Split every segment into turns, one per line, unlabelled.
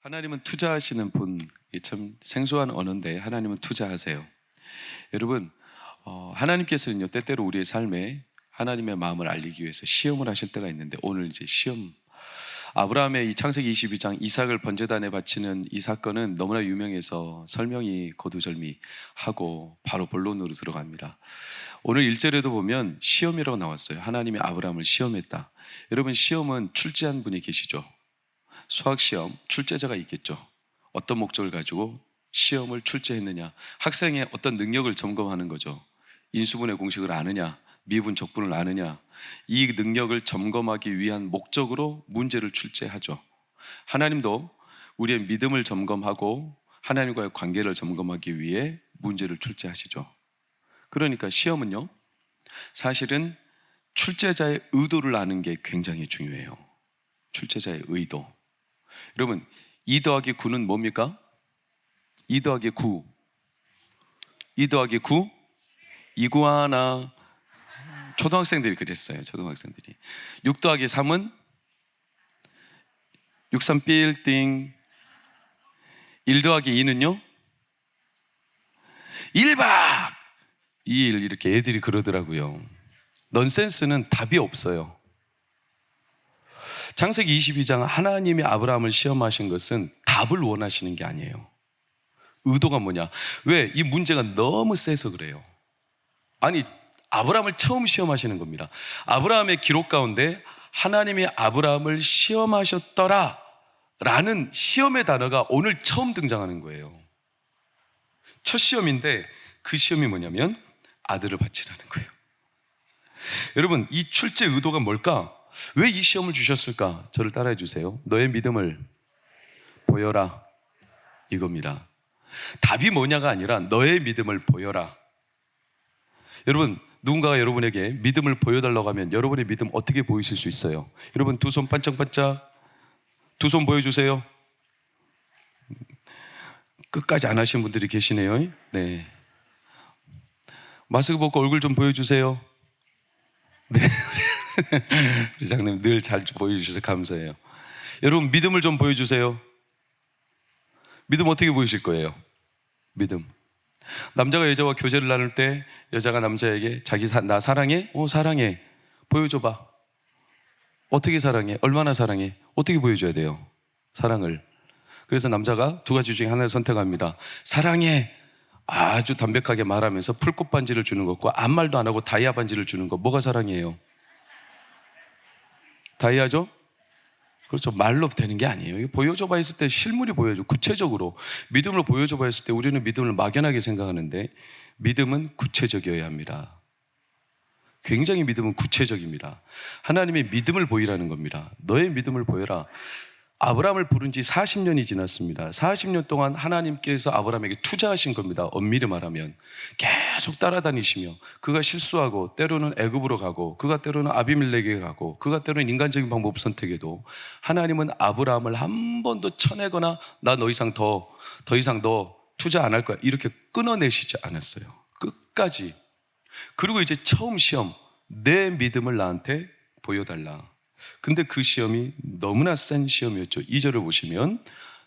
하나님은 투자하시는 분, 참 생소한 언어인데 하나님은 투자하세요. 여러분, 하나님께서는요 때때로 우리의 삶에 하나님의 마음을 알리기 위해서 시험을 하실 때가 있는데, 오늘 이제 시험, 아브라함의 이 창세기 22장 이삭을 번제단에 바치는 이 사건은 너무나 유명해서 설명이 거두절미하고 바로 본론으로 들어갑니다. 오늘 1절에도 보면 시험이라고 나왔어요. 하나님이 아브라함을 시험했다. 여러분, 시험은 출제한 분이 계시죠. 수학시험 출제자가 있겠죠. 어떤 목적을 가지고 시험을 출제했느냐, 학생의 어떤 능력을 점검하는 거죠. 인수분해 공식을 아느냐, 미분 적분을 아느냐, 이 능력을 점검하기 위한 목적으로 문제를 출제하죠. 하나님도 우리의 믿음을 점검하고 하나님과의 관계를 점검하기 위해 문제를 출제하시죠. 그러니까 시험은요, 사실은 출제자의 의도를 아는 게 굉장히 중요해요. 출제자의 의도. 여러분, 2 더하기 9는 뭡니까? 2 더하기 9. 2 더하기 9? 이구아나. 초등학생들이 그랬어요. 초등학생들이. 6 더하기 3은 63 빌딩. 1 더하기 2는요? 1박 2일. 이렇게 애들이 그러더라고요. 넌센스는 답이 없어요. 창세기 22장 하나님이 아브라함을 시험하신 것은 답을 원하시는 게 아니에요. 의도가 뭐냐? 왜? 이 문제가 너무 세서 그래요. 아니, 아브라함을 처음 시험하시는 겁니다. 아브라함의 기록 가운데 하나님이 아브라함을 시험하셨더라 라는 시험의 단어가 오늘 처음 등장하는 거예요. 첫 시험인데 그 시험이 뭐냐면 아들을 바치라는 거예요. 여러분, 이 출제 의도가 뭘까? 왜 이 시험을 주셨을까? 저를 따라해 주세요. 너의 믿음을 보여라, 이겁니다. 답이 뭐냐가 아니라 너의 믿음을 보여라. 여러분, 누군가가 여러분에게 믿음을 보여달라고 하면 여러분의 믿음 어떻게 보이실 수 있어요? 여러분, 두 손 반짝반짝, 두 손 보여주세요. 끝까지 안 하신 분들이 계시네요. 네. 마스크 벗고 얼굴 좀 보여주세요. 네. 우리 장님 늘 잘 보여주셔서 감사해요. 여러분, 믿음을 좀 보여주세요. 믿음 어떻게 보이실 거예요? 믿음. 남자가 여자와 교제를 나눌 때 여자가 남자에게 나 사랑해? 사랑해. 보여줘봐. 어떻게 사랑해? 얼마나 사랑해? 어떻게 보여줘야 돼요? 사랑을. 그래서 남자가 두 가지 중에 하나를 선택합니다. 사랑해. 아주 담백하게 말하면서 풀꽃 반지를 주는 것과 아무 말도 안 하고 다이아 반지를 주는 것, 뭐가 사랑이에요? 다이아죠? 그렇죠. 말로 되는 게 아니에요. 보여줘봐 했을 때 실물이 보여줘. 구체적으로 믿음을 보여줘봐 했을 때 우리는 믿음을 막연하게 생각하는데, 믿음은 구체적이어야 합니다. 굉장히 믿음은 구체적입니다. 하나님의 믿음을 보이라는 겁니다. 너의 믿음을 보여라. 아브라함을 부른 지 40년이 지났습니다. 40년 동안 하나님께서 아브라함에게 투자하신 겁니다. 엄밀히 말하면 계속 따라다니시며, 그가 실수하고 때로는 애굽으로 가고, 그가 때로는 아비멜렉에게 가고, 그가 때로는 인간적인 방법을 선택해도 하나님은 아브라함을 한 번도 쳐내거나 나 더 이상 너 투자 안 할 거야 이렇게 끊어내시지 않았어요. 끝까지. 그리고 이제 처음 시험, 내 믿음을 나한테 보여달라. 근데 그 시험이 너무나 센 시험이었죠. 2절을 보시면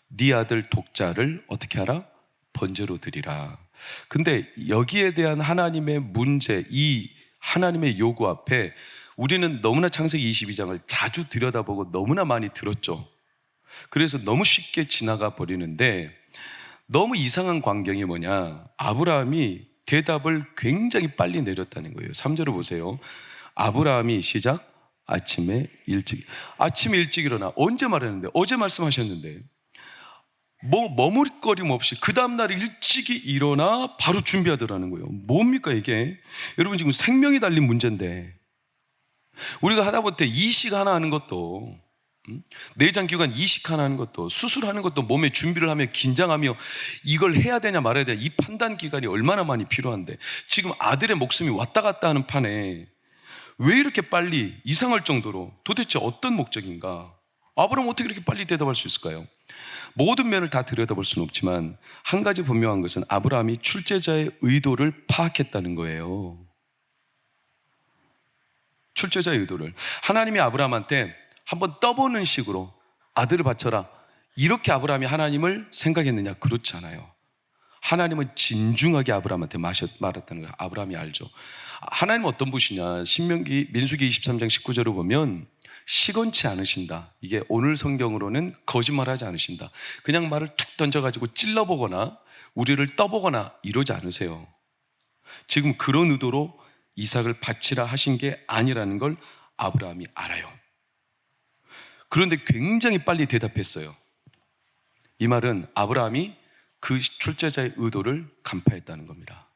네 아들 독자를 어떻게 하라? 번제로 드리라. 근데 여기에 대한 하나님의 문제, 이 하나님의 요구 앞에 우리는 너무나 창세기 22장을 자주 들여다보고 너무나 많이 들었죠. 그래서 너무 쉽게 지나가 버리는데, 너무 이상한 광경이 뭐냐, 아브라함이 대답을 굉장히 빨리 내렸다는 거예요. 3절을 보세요. 아브라함이 시작. 아침에 일찍 일어나. 언제 말했는데? 어제 말씀하셨는데 머뭇거림 없이 그 다음날 일찍이 일어나 바로 준비하더라는 거예요. 뭡니까 이게? 여러분, 지금 생명이 달린 문제인데 우리가 하다못해 이식 하나 하는 것도, 내장기관 이식 하나 하는 것도, 수술하는 것도 몸에 준비를 하며 긴장하며 이걸 해야 되냐 말아야 되냐, 이 판단 기간이 얼마나 많이 필요한데, 지금 아들의 목숨이 왔다 갔다 하는 판에 왜 이렇게 빨리, 이상할 정도로 도대체 어떤 목적인가? 아브라함 어떻게 이렇게 빨리 대답할 수 있을까요? 모든 면을 다 들여다볼 수는 없지만 한 가지 분명한 것은 아브라함이 출제자의 의도를 파악했다는 거예요. 출제자의 의도를. 하나님이 아브라함한테 한번 떠보는 식으로 아들을 바쳐라, 이렇게 아브라함이 하나님을 생각했느냐? 그렇지 않아요. 하나님은 진중하게 아브라함한테 말했다는 걸 아브라함이 알죠. 하나님은 어떤 분이냐? 민수기 23장 19절을 보면 시건치 않으신다. 이게 오늘 성경으로는 거짓말하지 않으신다. 그냥 말을 툭 던져가지고 찔러보거나 우리를 떠보거나 이러지 않으세요. 지금 그런 의도로 이삭을 바치라 하신 게 아니라는 걸 아브라함이 알아요. 그런데 굉장히 빨리 대답했어요. 이 말은 아브라함이 그 출제자의 의도를 간파했다는 겁니다.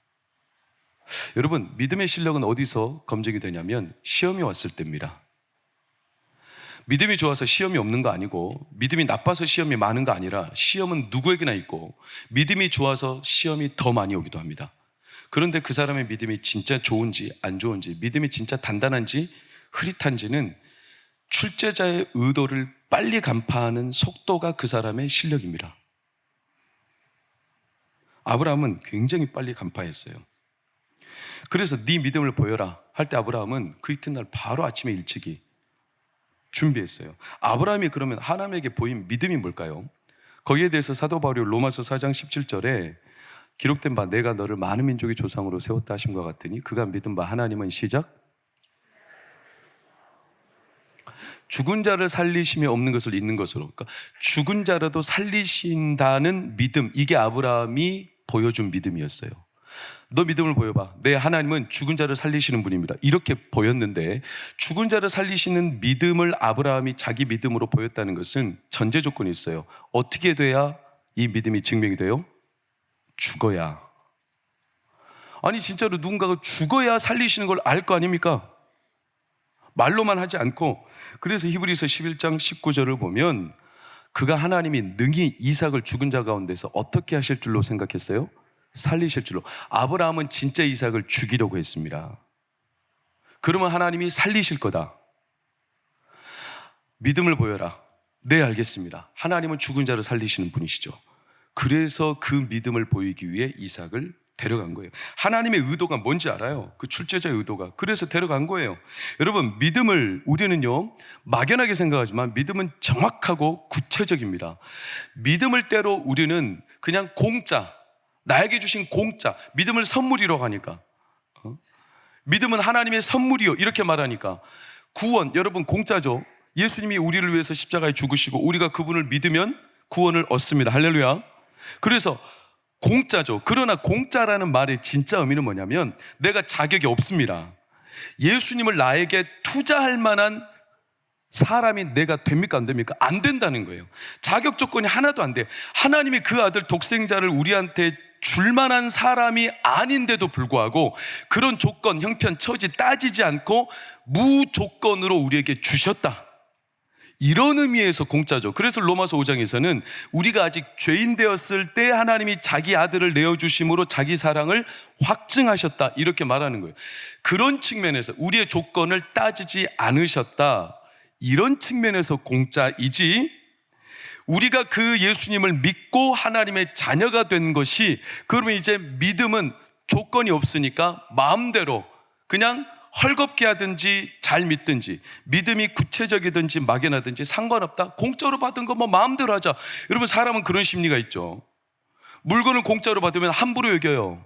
여러분, 믿음의 실력은 어디서 검증이 되냐면 시험이 왔을 때입니다. 믿음이 좋아서 시험이 없는 거 아니고, 믿음이 나빠서 시험이 많은 거 아니라, 시험은 누구에게나 있고 믿음이 좋아서 시험이 더 많이 오기도 합니다. 그런데 그 사람의 믿음이 진짜 좋은지 안 좋은지, 믿음이 진짜 단단한지 흐릿한지는 출제자의 의도를 빨리 간파하는 속도가 그 사람의 실력입니다. 아브라함은 굉장히 빨리 간파했어요. 그래서 네 믿음을 보여라 할 때 아브라함은 그 이튿날 바로 아침에 일찍이 준비했어요. 아브라함이 그러면 하나님에게 보인 믿음이 뭘까요? 거기에 대해서 사도 바울이 로마서 4장 17절에 기록된 바 내가 너를 많은 민족의 조상으로 세웠다 하심과 같으니 그가 믿은 바 하나님은 시작 죽은 자를 살리심이 없는 것을 있는 것으로, 그러니까 죽은 자라도 살리신다는 믿음, 이게 아브라함이 보여준 믿음이었어요. 너 믿음을 보여봐. 내 하나님은 죽은 자를 살리시는 분입니다. 이렇게 보였는데, 죽은 자를 살리시는 믿음을 아브라함이 자기 믿음으로 보였다는 것은 전제 조건이 있어요. 어떻게 돼야 이 믿음이 증명이 돼요? 죽어야. 아니 진짜로 누군가가 죽어야 살리시는 걸 알 거 아닙니까? 말로만 하지 않고. 그래서 히브리서 11장 19절을 보면 그가 하나님이 능히 이삭을 죽은 자 가운데서 어떻게 하실 줄로 생각했어요? 살리실 줄로. 아브라함은 진짜 이삭을 죽이려고 했습니다. 그러면 하나님이 살리실 거다. 믿음을 보여라. 네, 알겠습니다. 하나님은 죽은 자를 살리시는 분이시죠. 그래서 그 믿음을 보이기 위해 이삭을 데려간 거예요. 하나님의 의도가 뭔지 알아요. 그 출제자의 의도가. 그래서 데려간 거예요. 여러분, 믿음을 우리는요 막연하게 생각하지만 믿음은 정확하고 구체적입니다. 믿음을 때로 우리는 그냥 공짜, 나에게 주신 공짜, 믿음을 선물이라고 하니까, 믿음은 하나님의 선물이요 이렇게 말하니까, 구원, 여러분 공짜죠. 예수님이 우리를 위해서 십자가에 죽으시고 우리가 그분을 믿으면 구원을 얻습니다. 할렐루야. 그래서 공짜죠. 그러나 공짜라는 말의 진짜 의미는 뭐냐면 내가 자격이 없습니다. 예수님을 나에게 투자할 만한 사람이 내가 됩니까 안 됩니까? 안 된다는 거예요. 자격 조건이 하나도 안 돼. 하나님이 그 아들 독생자를 우리한테 줄 만한 사람이 아닌데도 불구하고 그런 조건, 형편, 처지 따지지 않고 무조건으로 우리에게 주셨다. 이런 의미에서 공짜죠. 그래서 로마서 5장에서는 우리가 아직 죄인 되었을 때 하나님이 자기 아들을 내어주심으로 자기 사랑을 확증하셨다 이렇게 말하는 거예요. 그런 측면에서 우리의 조건을 따지지 않으셨다, 이런 측면에서 공짜이지, 우리가 그 예수님을 믿고 하나님의 자녀가 된 것이, 그러면 이제 믿음은 조건이 없으니까 마음대로 그냥 헐겁게 하든지 잘 믿든지, 믿음이 구체적이든지 막연하든지 상관없다. 공짜로 받은 거 뭐 마음대로 하자. 여러분, 사람은 그런 심리가 있죠. 물건을 공짜로 받으면 함부로 여겨요.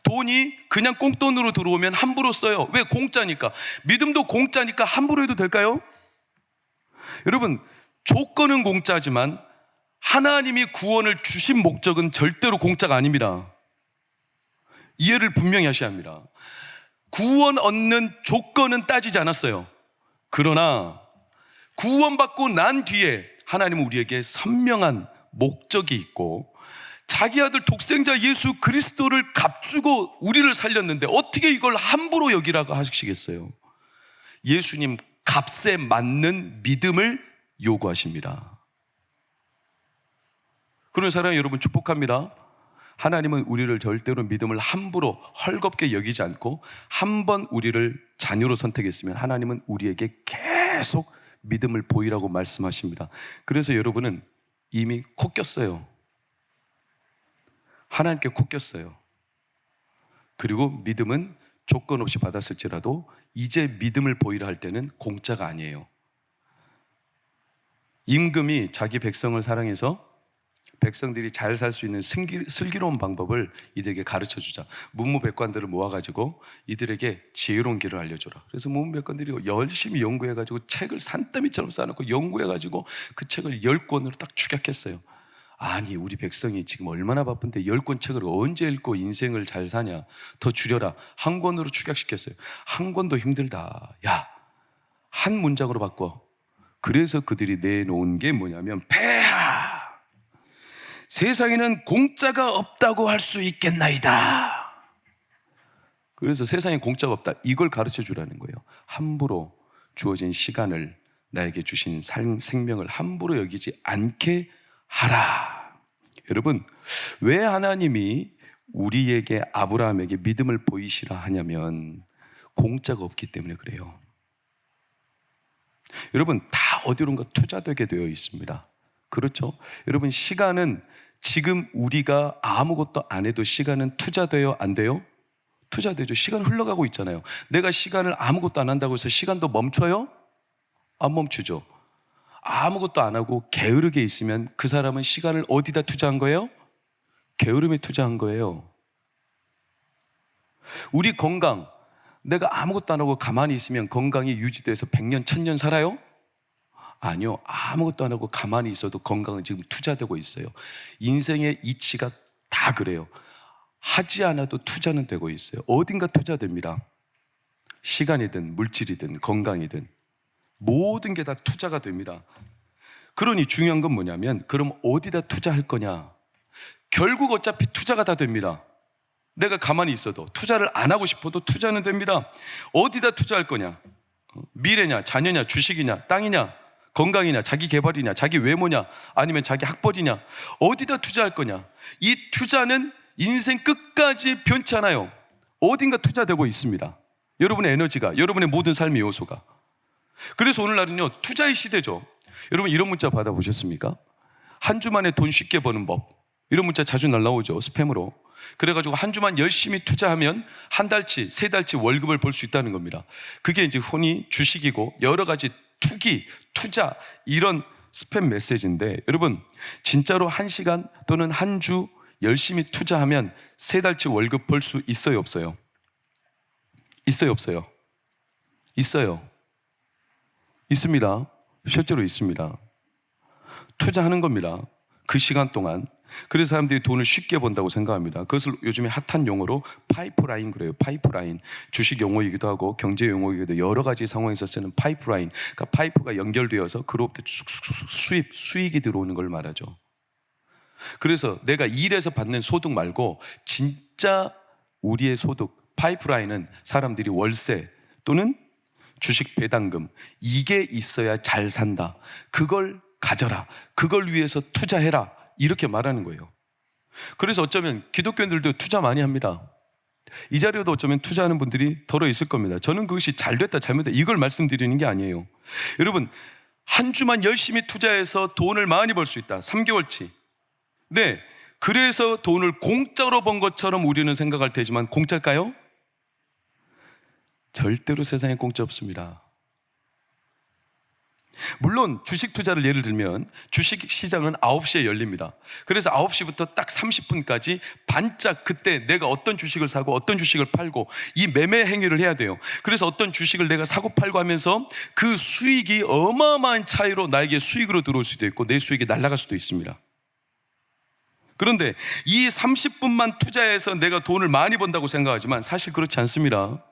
돈이 그냥 꽁돈으로 들어오면 함부로 써요. 왜? 공짜니까. 믿음도 공짜니까 함부로 해도 될까요? 여러분, 조건은 공짜지만 하나님이 구원을 주신 목적은 절대로 공짜가 아닙니다. 이해를 분명히 하셔야 합니다. 구원 얻는 조건은 따지지 않았어요. 그러나 구원받고 난 뒤에 하나님은 우리에게 선명한 목적이 있고, 자기 아들 독생자 예수 그리스도를 값주고 우리를 살렸는데 어떻게 이걸 함부로 여기라고 하시겠어요? 예수님 값에 맞는 믿음을 요구하십니다. 그런 사랑하는 여러분, 축복합니다. 하나님은 우리를 절대로 믿음을 함부로 헐겁게 여기지 않고 한 번 우리를 자녀로 선택했으면 하나님은 우리에게 계속 믿음을 보이라고 말씀하십니다. 그래서 여러분은 이미 코 꼈어요. 하나님께 코 꼈어요. 그리고 믿음은 조건 없이 받았을지라도 이제 믿음을 보이라 할 때는 공짜가 아니에요. 임금이 자기 백성을 사랑해서 백성들이 잘 살 수 있는 슬기로운 방법을 이들에게 가르쳐 주자. 문무백관들을 모아가지고 이들에게 지혜로운 길을 알려줘라. 그래서 문무백관들이 열심히 연구해가지고 책을 산더미처럼 쌓아놓고 연구해가지고 그 책을 10권으로 딱 축약했어요. 아니, 우리 백성이 지금 얼마나 바쁜데 10권 책을 언제 읽고 인생을 잘 사냐. 더 줄여라. 한 권으로 축약시켰어요. 한 권도 힘들다. 야, 한 문장으로 바꿔. 그래서 그들이 내놓은 게 뭐냐면, 폐하! 세상에는 공짜가 없다고 할 수 있겠나이다. 그래서 세상에 공짜가 없다, 이걸 가르쳐 주라는 거예요. 함부로 주어진 시간을, 나에게 주신 생명을 함부로 여기지 않게 하라. 여러분, 왜 하나님이 우리에게, 아브라함에게 믿음을 보이시라 하냐면 공짜가 없기 때문에 그래요. 여러분, 다 어디론가 투자되게 되어 있습니다. 그렇죠? 여러분, 시간은 지금 우리가 아무것도 안 해도 시간은 투자돼요? 안 돼요? 투자되죠. 시간 흘러가고 있잖아요. 내가 시간을 아무것도 안 한다고 해서 시간도 멈춰요? 안 멈추죠. 아무것도 안 하고 게으르게 있으면 그 사람은 시간을 어디다 투자한 거예요? 게으름에 투자한 거예요. 우리 건강, 내가 아무것도 안 하고 가만히 있으면 건강이 유지돼서 100년, 1000년 살아요? 아니요. 아무것도 안 하고 가만히 있어도 건강은 지금 투자되고 있어요. 인생의 이치가 다 그래요. 하지 않아도 투자는 되고 있어요. 어딘가 투자됩니다. 시간이든 물질이든 건강이든 모든 게 다 투자가 됩니다. 그러니 중요한 건 뭐냐면, 그럼 어디다 투자할 거냐? 결국 어차피 투자가 다 됩니다. 내가 가만히 있어도, 투자를 안 하고 싶어도 투자는 됩니다. 어디다 투자할 거냐? 미래냐, 자녀냐, 주식이냐, 땅이냐, 건강이냐, 자기 개발이냐, 자기 외모냐, 아니면 자기 학벌이냐, 어디다 투자할 거냐? 이 투자는 인생 끝까지 변치 않아요. 어딘가 투자되고 있습니다. 여러분의 에너지가, 여러분의 모든 삶의 요소가. 그래서 오늘날은요, 투자의 시대죠. 여러분, 이런 문자 받아보셨습니까? 한 주만에 돈 쉽게 버는 법, 이런 문자 자주 날라오죠, 스팸으로. 그래가지고 한 주만 열심히 투자하면 한 달치, 세 달치 월급을 벌 수 있다는 겁니다. 그게 이제 흔히 주식이고 여러 가지 투기, 투자, 이런 스팸 메시지인데, 여러분, 진짜로 한 시간 또는 한 주 열심히 투자하면 세 달치 월급 벌 수 있어요, 없어요? 있어요, 없어요? 있어요. 있습니다. 실제로 있습니다. 투자하는 겁니다. 그 시간 동안. 그래서 사람들이 돈을 쉽게 번다고 생각합니다. 그것을 요즘에 핫한 용어로 파이프라인 그래요. 파이프라인. 주식 용어이기도 하고 경제 용어이기도, 여러 가지 상황에서 쓰는 파이프라인. 그러니까 파이프가 연결되어서 그로부터 쑥쑥쑥 수익이 들어오는 걸 말하죠. 그래서 내가 일해서 받는 소득 말고 진짜 우리의 소득, 파이프라인은 사람들이 월세 또는 주식 배당금, 이게 있어야 잘 산다. 그걸 가져라. 그걸 위해서 투자해라. 이렇게 말하는 거예요. 그래서 어쩌면 기독교인들도 투자 많이 합니다. 이 자리에도 어쩌면 투자하는 분들이 덜어 있을 겁니다. 저는 그것이 잘 됐다 잘못됐다 이걸 말씀드리는 게 아니에요. 여러분, 한 주만 열심히 투자해서 돈을 많이 벌 수 있다. 3개월치. 네, 그래서 돈을 공짜로 번 것처럼 우리는 생각할 테지만 공짜일까요? 절대로 세상에 공짜 없습니다. 물론 주식 투자를 예를 들면 주식 시장은 9시에 열립니다. 그래서 9시부터 딱 30분까지 반짝 그때 내가 어떤 주식을 사고 어떤 주식을 팔고 이 매매 행위를 해야 돼요. 그래서 어떤 주식을 내가 사고 팔고 하면서 그 수익이 어마어마한 차이로 나에게 수익으로 들어올 수도 있고 내 수익이 날아갈 수도 있습니다. 그런데 이 30분만 투자해서 내가 돈을 많이 번다고 생각하지만 사실 그렇지 않습니다.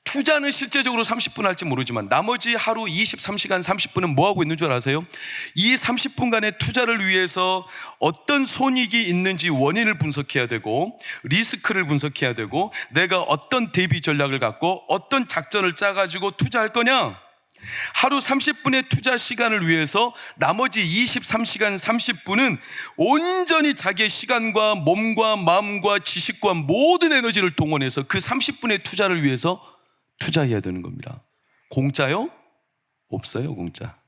투자는 실제적으로 30분 할지 모르지만 나머지 하루 23시간 30분은 뭐 하고 있는 줄 아세요? 이 30분간의 투자를 위해서 어떤 손익이 있는지 원인을 분석해야 되고 리스크를 분석해야 되고 내가 어떤 대비 전략을 갖고 어떤 작전을 짜가지고 투자할 거냐? 하루 30분의 투자 시간을 위해서 나머지 23시간 30분은 온전히 자기의 시간과 몸과 마음과 지식과 모든 에너지를 동원해서 그 30분의 투자를 위해서 투자해야 되는 겁니다. 공짜요? 없어요, 공짜.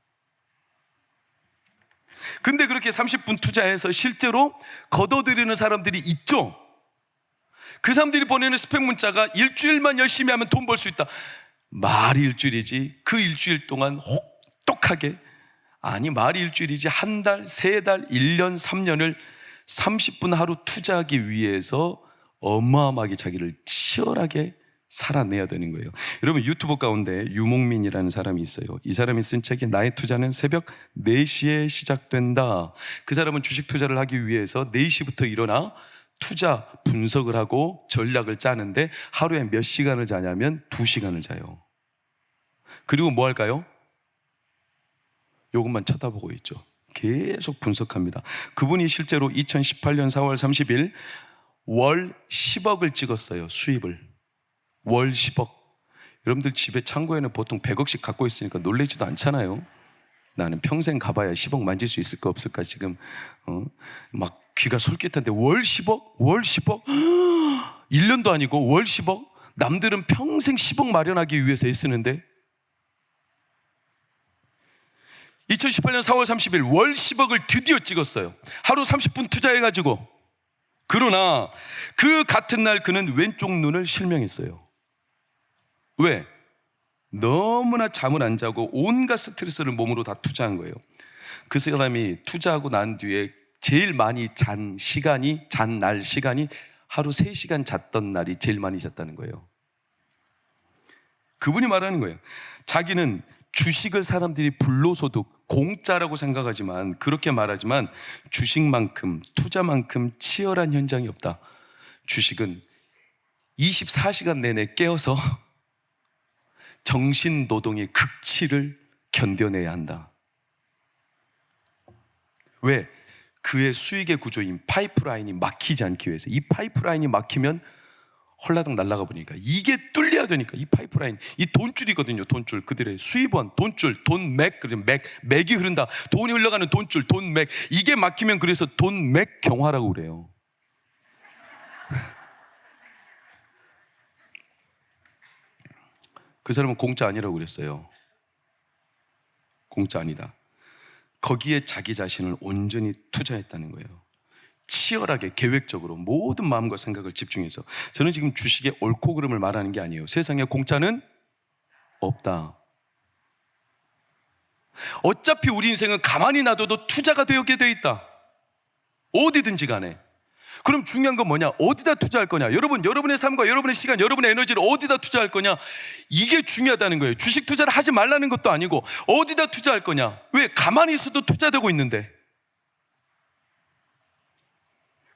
근데 그렇게 30분 투자해서 실제로 거둬들이는 사람들이 있죠. 그 사람들이 보내는 스팸 문자가 일주일만 열심히 하면 돈 벌 수 있다. 말이 일주일이지 그 일주일 동안 혹독하게 아니, 말이 일주일이지 한 달, 세 달, 1년, 3년을 30분 하루 투자하기 위해서 어마어마하게 자기를 치열하게 살아내야 되는 거예요. 여러분, 유튜브 가운데 유목민이라는 사람이 있어요. 이 사람이 쓴 책이 나의 투자는 새벽 4시에 시작된다. 그 사람은 주식 투자를 하기 위해서 4시부터 일어나 투자 분석을 하고 전략을 짜는데 하루에 몇 시간을 자냐면 2시간을 자요. 그리고 뭐 할까요? 이것만 쳐다보고 있죠. 계속 분석합니다. 그분이 실제로 2018년 4월 30일 월 10억을 찍었어요. 수입을. 월 10억. 여러분들 집에 창고에는 보통 100억씩 갖고 있으니까 놀라지도 않잖아요. 나는 평생 가봐야 10억 만질 수 있을까 없을까 지금 막 귀가 솔깃한데 월 10억? 월 10억? 1년도 아니고 월 10억? 남들은 평생 10억 마련하기 위해서 애쓰는데 2018년 4월 30일 월 10억을 드디어 찍었어요. 하루 30분 투자해가지고. 그러나 그 같은 날 그는 왼쪽 눈을 실명했어요. 왜? 너무나 잠을 안 자고 온갖 스트레스를 몸으로 다 투자한 거예요. 그 사람이 투자하고 난 뒤에 제일 많이 잔 날 시간이 하루 3시간 잤던 날이 제일 많이 잤다는 거예요. 그분이 말하는 거예요. 자기는 주식을 사람들이 불로소득, 공짜라고 생각하지만, 그렇게 말하지만 주식만큼, 투자만큼 치열한 현장이 없다. 주식은 24시간 내내 깨어서 정신노동의 극치를 견뎌내야 한다. 왜? 그의 수익의 구조인 파이프라인이 막히지 않기 위해서. 이 파이프라인이 막히면 헐라당 날아가 보니까 이게 뚫려야 되니까. 이 파이프라인, 이 돈줄이거든요. 돈줄, 그들의 수입원, 돈줄, 돈맥, 맥이 흐른다. 돈이 흘러가는 돈줄, 돈맥. 이게 막히면 그래서 돈맥 경화라고 그래요. 그 사람은 공짜 아니라고 그랬어요. 공짜 아니다. 거기에 자기 자신을 온전히 투자했다는 거예요. 치열하게, 계획적으로 모든 마음과 생각을 집중해서. 저는 지금 주식의 옳고 그름을 말하는 게 아니에요. 세상에 공짜는 없다. 어차피 우리 인생은 가만히 놔둬도 투자가 되게 돼 있다. 어디든지 간에. 그럼 중요한 건 뭐냐? 어디다 투자할 거냐? 여러분의 삶과 여러분의 시간, 여러분의 에너지를 어디다 투자할 거냐? 이게 중요하다는 거예요. 주식 투자를 하지 말라는 것도 아니고 어디다 투자할 거냐? 왜? 가만히 있어도 투자되고 있는데.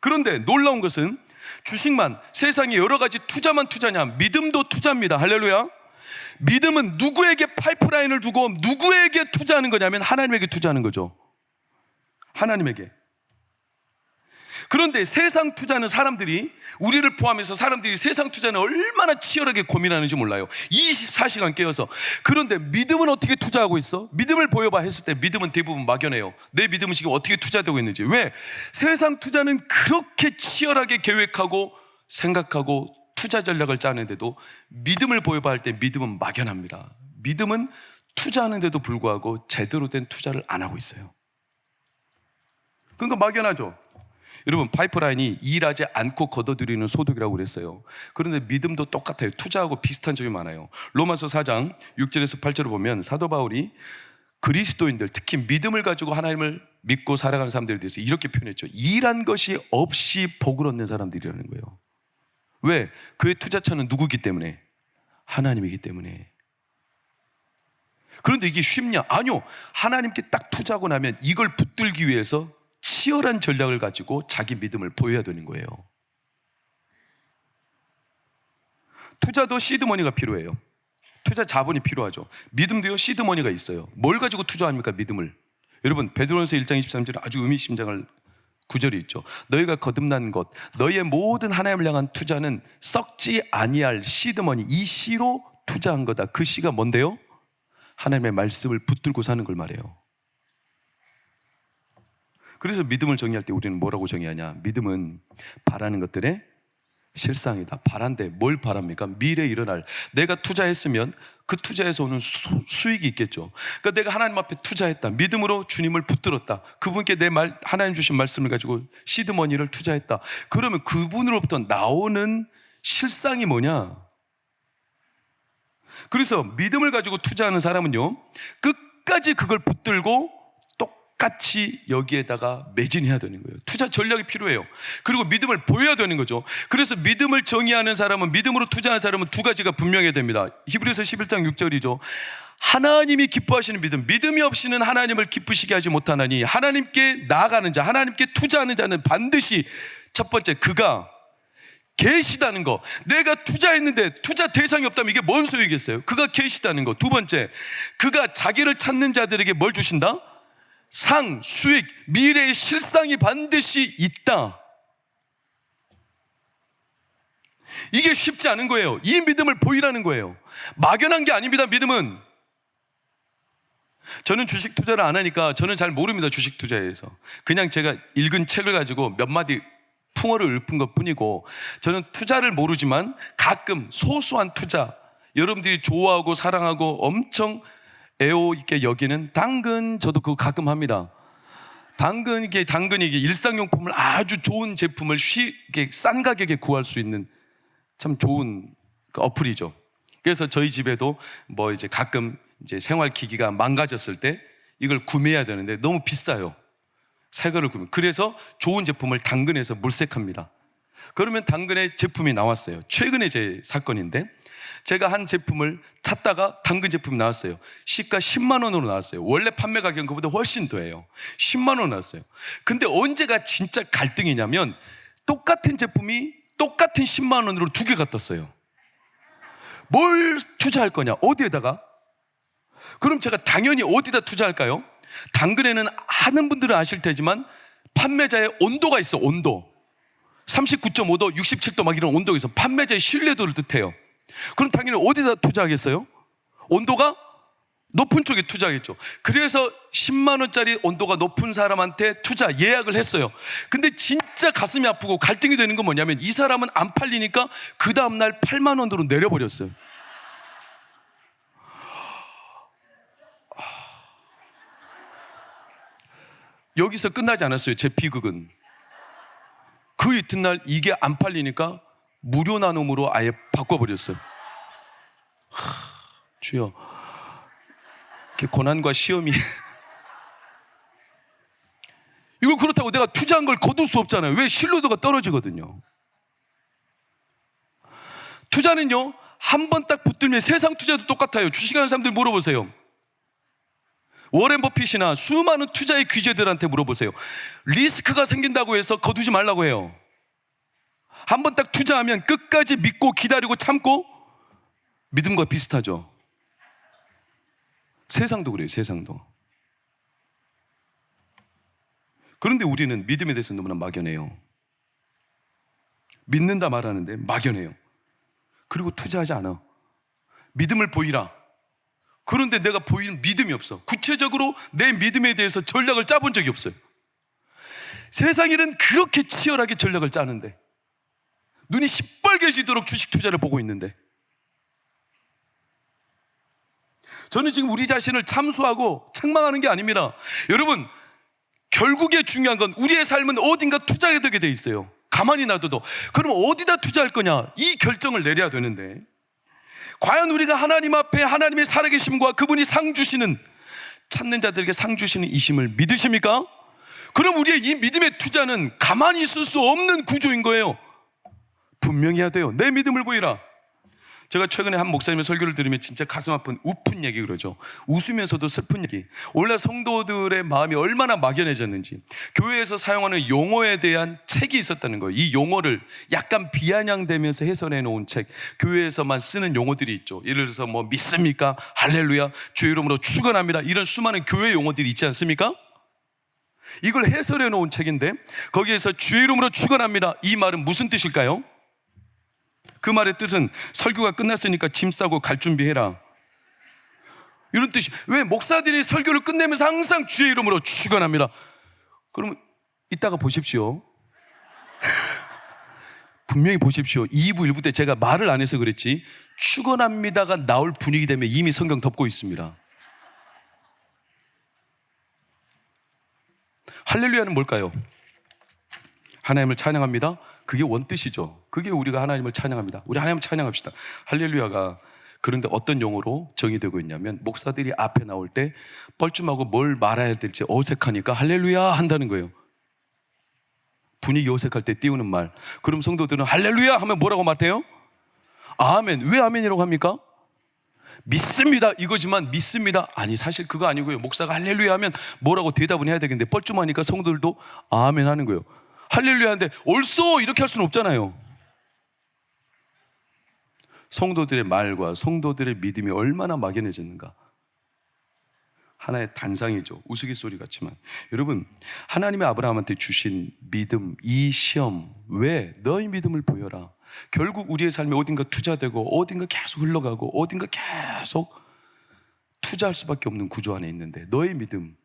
그런데 놀라운 것은 주식만, 세상에 여러 가지 투자만 투자냐? 믿음도 투자입니다. 할렐루야. 믿음은 누구에게 파이프라인을 두고 누구에게 투자하는 거냐면 하나님에게 투자하는 거죠. 하나님에게. 그런데 세상 투자는 사람들이, 우리를 포함해서 사람들이 세상 투자는 얼마나 치열하게 고민하는지 몰라요. 24시간 깨어서. 그런데 믿음은 어떻게 투자하고 있어? 믿음을 보여봐 했을 때 믿음은 대부분 막연해요. 내 믿음은 지금 어떻게 투자되고 있는지. 왜? 세상 투자는 그렇게 치열하게 계획하고 생각하고 투자 전략을 짜는데도 믿음을 보여봐 할 때 믿음은 막연합니다. 믿음은 투자하는데도 불구하고 제대로 된 투자를 안 하고 있어요. 그러니까 막연하죠. 여러분, 파이프라인이 일하지 않고 걷어들이는 소득이라고 그랬어요. 그런데 믿음도 똑같아요. 투자하고 비슷한 점이 많아요. 로마서 4장 6절에서 8절을 보면 사도 바울이 그리스도인들, 특히 믿음을 가지고 하나님을 믿고 살아가는 사람들에 대해서 이렇게 표현했죠. 일한 것이 없이 복을 얻는 사람들이라는 거예요. 왜? 그의 투자처는 누구이기 때문에? 하나님이기 때문에. 그런데 이게 쉽냐? 아니요. 하나님께 딱 투자하고 나면 이걸 붙들기 위해서 치열한 전략을 가지고 자기 믿음을 보여야 되는 거예요. 투자도 시드머니가 필요해요. 투자 자본이 필요하죠. 믿음도요, 시드머니가 있어요. 뭘 가지고 투자합니까? 믿음을. 여러분, 베드로전서 1장 23절에 아주 의미심장할 구절이 있죠. 너희가 거듭난 것, 너희의 모든 하나님을 향한 투자는 썩지 아니할 시드머니, 이 씨로 투자한 거다. 그 씨가 뭔데요? 하나님의 말씀을 붙들고 사는 걸 말해요. 그래서 믿음을 정의할 때 우리는 뭐라고 정의하냐? 믿음은 바라는 것들의 실상이다. 바란데 뭘 바랍니까? 미래에 일어날, 내가 투자했으면 그 투자에서 오는 수익이 있겠죠. 그러니까 내가 하나님 앞에 투자했다. 믿음으로 주님을 붙들었다. 그분께 하나님 주신 말씀을 가지고 시드머니를 투자했다. 그러면 그분으로부터 나오는 실상이 뭐냐? 그래서 믿음을 가지고 투자하는 사람은요, 끝까지 그걸 붙들고 똑같이 여기에다가 매진해야 되는 거예요. 투자 전략이 필요해요. 그리고 믿음을 보여야 되는 거죠. 그래서 믿음을 정의하는 사람은, 믿음으로 투자하는 사람은 두 가지가 분명해야 됩니다. 히브리서 11장 6절이죠. 하나님이 기뻐하시는 믿음, 믿음이 없이는 하나님을 기쁘시게 하지 못하나니, 하나님께 나아가는 자, 하나님께 투자하는 자는 반드시 첫 번째, 그가 계시다는 거. 내가 투자했는데 투자 대상이 없다면 이게 뭔 소용이겠어요? 그가 계시다는 거. 두 번째, 그가 자기를 찾는 자들에게 뭘 주신다? 상, 수익, 미래의 실상이 반드시 있다. 이게 쉽지 않은 거예요. 이 믿음을 보이라는 거예요. 막연한 게 아닙니다. 믿음은. 저는 주식 투자를 안 하니까 저는 잘 모릅니다. 주식 투자에서 그냥 제가 읽은 책을 가지고 몇 마디 풍어를 읊은 것 뿐이고, 저는 투자를 모르지만 가끔 소소한 투자, 여러분들이 좋아하고 사랑하고 엄청 애호 있게 여기는 당근, 저도 그거 가끔 합니다. 당근이 일상용품을 아주 좋은 제품을 쉽게 싼 가격에 구할 수 있는 참 좋은 어플이죠. 그래서 저희 집에도 뭐 이제 가끔 이제 생활기기가 망가졌을 때 이걸 구매해야 되는데 너무 비싸요. 새 거를 구매. 그래서 좋은 제품을 당근에서 물색합니다. 그러면 당근의 제품이 나왔어요. 최근에 제 사건인데, 제가 한 제품을 찾다가 당근 제품이 나왔어요. 시가 10만 원으로 나왔어요. 원래 판매 가격은 그보다 훨씬 더해요. 10만 원 나왔어요. 근데 언제가 진짜 갈등이냐면, 똑같은 제품이 똑같은 10만 원으로 두 개가 떴어요. 뭘 투자할 거냐? 어디에다가? 그럼 제가 당연히 어디다 투자할까요? 당근에는 하는 분들은 아실 테지만 판매자의 온도가 있어. 온도 39.5도, 67도 막 이런 온도가 있어. 판매자의 신뢰도를 뜻해요. 그럼 당연히 어디다 투자하겠어요? 온도가 높은 쪽에 투자하겠죠. 그래서 10만 원짜리 온도가 높은 사람한테 투자 예약을 했어요. 근데 진짜 가슴이 아프고 갈등이 되는 건 뭐냐면, 이 사람은 안 팔리니까 그 다음날 8만 원으로 내려버렸어요. 여기서 끝나지 않았어요. 제 비극은. 그 이튿날 이게 안 팔리니까 무료 나눔으로 아예 바꿔버렸어요. 주여, 고난과 시험이 이걸 그렇다고 내가 투자한 걸 거둘 수 없잖아요. 왜? 신뢰도가 떨어지거든요. 투자는요, 한 번 딱 붙들면, 세상 투자도 똑같아요. 주식하는 사람들 물어보세요. 워렌 버핏이나 수많은 투자의 귀재들한테 물어보세요. 리스크가 생긴다고 해서 거두지 말라고 해요. 한 번 딱 투자하면 끝까지 믿고 기다리고 참고, 믿음과 비슷하죠. 세상도 그래요. 세상도. 그런데 우리는 믿음에 대해서 너무나 막연해요. 믿는다 말하는데 막연해요. 그리고 투자하지 않아. 믿음을 보이라. 그런데 내가 보이는 믿음이 없어. 구체적으로 내 믿음에 대해서 전략을 짜본 적이 없어요. 세상에는 그렇게 치열하게 전략을 짜는데, 눈이 시뻘개지도록 주식 투자를 보고 있는데, 저는 지금 우리 자신을 참수하고 책망하는 게 아닙니다. 여러분, 결국에 중요한 건 우리의 삶은 어딘가 투자하게 되게 돼 있어요. 가만히 놔둬도. 그럼 어디다 투자할 거냐? 이 결정을 내려야 되는데, 과연 우리가 하나님 앞에 하나님의 살아계심과 그분이 상 주시는, 찾는 자들에게 상 주시는 이심을 믿으십니까? 그럼 우리의 이 믿음의 투자는 가만히 있을 수 없는 구조인 거예요. 분명히 해야 돼요. 내 믿음을 보이라. 제가 최근에 한 목사님의 설교를 들으면 진짜 가슴 아픈 우픈 얘기 그러죠. 웃으면서도 슬픈 얘기. 오늘날 성도들의 마음이 얼마나 막연해졌는지, 교회에서 사용하는 용어에 대한 책이 있었다는 거예요. 이 용어를 약간 비아냥대면서 해설해 놓은 책, 교회에서만 쓰는 용어들이 있죠. 예를 들어서 뭐 믿습니까? 할렐루야, 주의 이름으로 축원합니다. 이런 수많은 교회 용어들이 있지 않습니까? 이걸 해설해 놓은 책인데, 거기에서 주의 이름으로 축원합니다, 이 말은 무슨 뜻일까요? 그 말의 뜻은 설교가 끝났으니까 짐 싸고 갈 준비해라, 이런 뜻이. 왜? 목사들이 설교를 끝내면서 항상 주의 이름으로 축원합니다. 그러면 이따가 보십시오. 분명히 보십시오. 2부 1부 때 제가 말을 안 해서 그랬지, 축원합니다가 나올 분위기 때문에 이미 성경 덮고 있습니다. 할렐루야는 뭘까요? 하나님을 찬양합니다. 그게 원뜻이죠. 그게 우리가 하나님을 찬양합니다. 우리 하나님을 찬양합시다. 할렐루야가 그런데 어떤 용어로 정의되고 있냐면 목사들이 앞에 나올 때 뻘쭘하고 뭘 말해야 될지 어색하니까 할렐루야 한다는 거예요. 분위기 어색할 때 띄우는 말. 그럼 성도들은 할렐루야 하면 뭐라고 말해요? 아멘. 왜 아멘이라고 합니까? 믿습니다 이거지만 믿습니다 아니 사실 그거 아니고요. 목사가 할렐루야 하면 뭐라고 대답은 해야 되겠는데 뻘쭘하니까 성도들도 아멘 하는 거예요. 할렐루야 하는데 옳소 이렇게 할 수는 없잖아요. 성도들의 말과 성도들의 믿음이 얼마나 막연해졌는가. 하나의 단상이죠. 우스갯소리 같지만 여러분, 하나님의 아브라함한테 주신 믿음, 이 시험, 왜? 너의 믿음을 보여라. 결국 우리의 삶이 어딘가 투자되고 어딘가 계속 흘러가고 어딘가 계속 투자할 수밖에 없는 구조 안에 있는데 너의 믿음,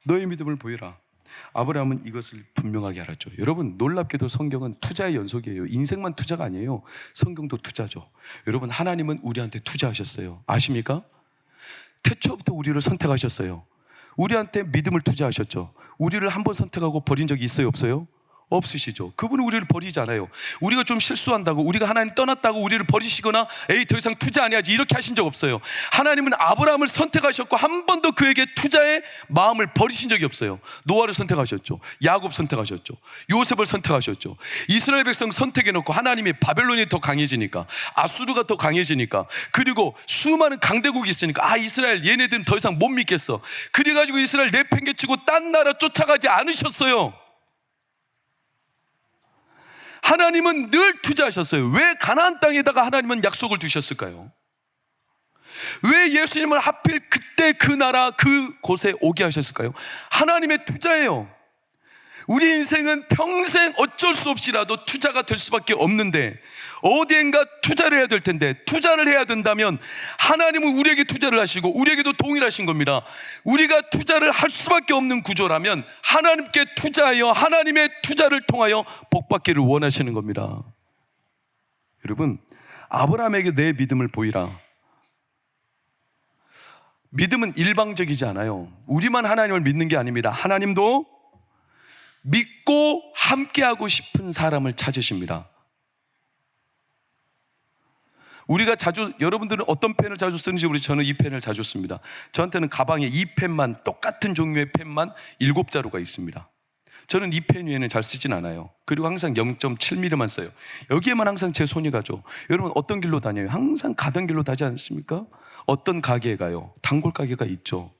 너의 믿음을 보여라. 아브라함은 이것을 분명하게 알았죠. 여러분, 놀랍게도 성경은 투자의 연속이에요. 인생만 투자가 아니에요. 성경도 투자죠. 여러분, 하나님은 우리한테 투자하셨어요. 아십니까? 태초부터 우리를 선택하셨어요. 우리한테 믿음을 투자하셨죠. 우리를 한 번 선택하고 버린 적이 있어요, 없어요? 없으시죠. 그분은 우리를 버리지 않아요. 우리가 좀 실수한다고, 우리가 하나님 떠났다고 우리를 버리시거나 에이 더 이상 투자 안 해야지 이렇게 하신 적 없어요. 하나님은 아브라함을 선택하셨고 한 번도 그에게 투자의 마음을 버리신 적이 없어요. 노아를 선택하셨죠. 야곱 선택하셨죠. 요셉을 선택하셨죠. 이스라엘 백성 선택해놓고 하나님이 바벨론이 더 강해지니까, 아수르가 더 강해지니까, 그리고 수많은 강대국이 있으니까 아 이스라엘 얘네들은 더 이상 못 믿겠어. 그래가지고 이스라엘 내팽개치고 딴 나라 쫓아가지 않으셨어요. 하나님은 늘 투자하셨어요. 왜 가나안 땅에다가 하나님은 약속을 두셨을까요? 왜 예수님을 하필 그때 그 나라 그곳에 오게 하셨을까요? 하나님의 투자예요. 우리 인생은 평생 어쩔 수 없이라도 투자가 될 수밖에 없는데 어디엔가 투자를 해야 될 텐데, 투자를 해야 된다면 하나님은 우리에게 투자를 하시고 우리에게도 동일하신 겁니다. 우리가 투자를 할 수밖에 없는 구조라면 하나님께 투자하여 하나님의 투자를 통하여 복받기를 원하시는 겁니다. 여러분, 아브라함에게 내 믿음을 보이라. 믿음은 일방적이지 않아요. 우리만 하나님을 믿는 게 아닙니다. 하나님도 믿고 함께하고 싶은 사람을 찾으십니다. 우리가 자주, 여러분들은 어떤 펜을 자주 쓰는지 모르겠지만 저는 이 펜을 자주 씁니다. 저한테는 가방에 이 펜만, 똑같은 종류의 펜만 7자루가 있습니다. 저는 이 펜 위에는 잘 쓰진 않아요. 그리고 항상 0.7mm만 써요. 여기에만 항상 제 손이 가죠. 여러분 어떤 길로 다녀요? 항상 가던 길로 다니지 않습니까? 어떤 가게에 가요? 단골 가게가 있죠.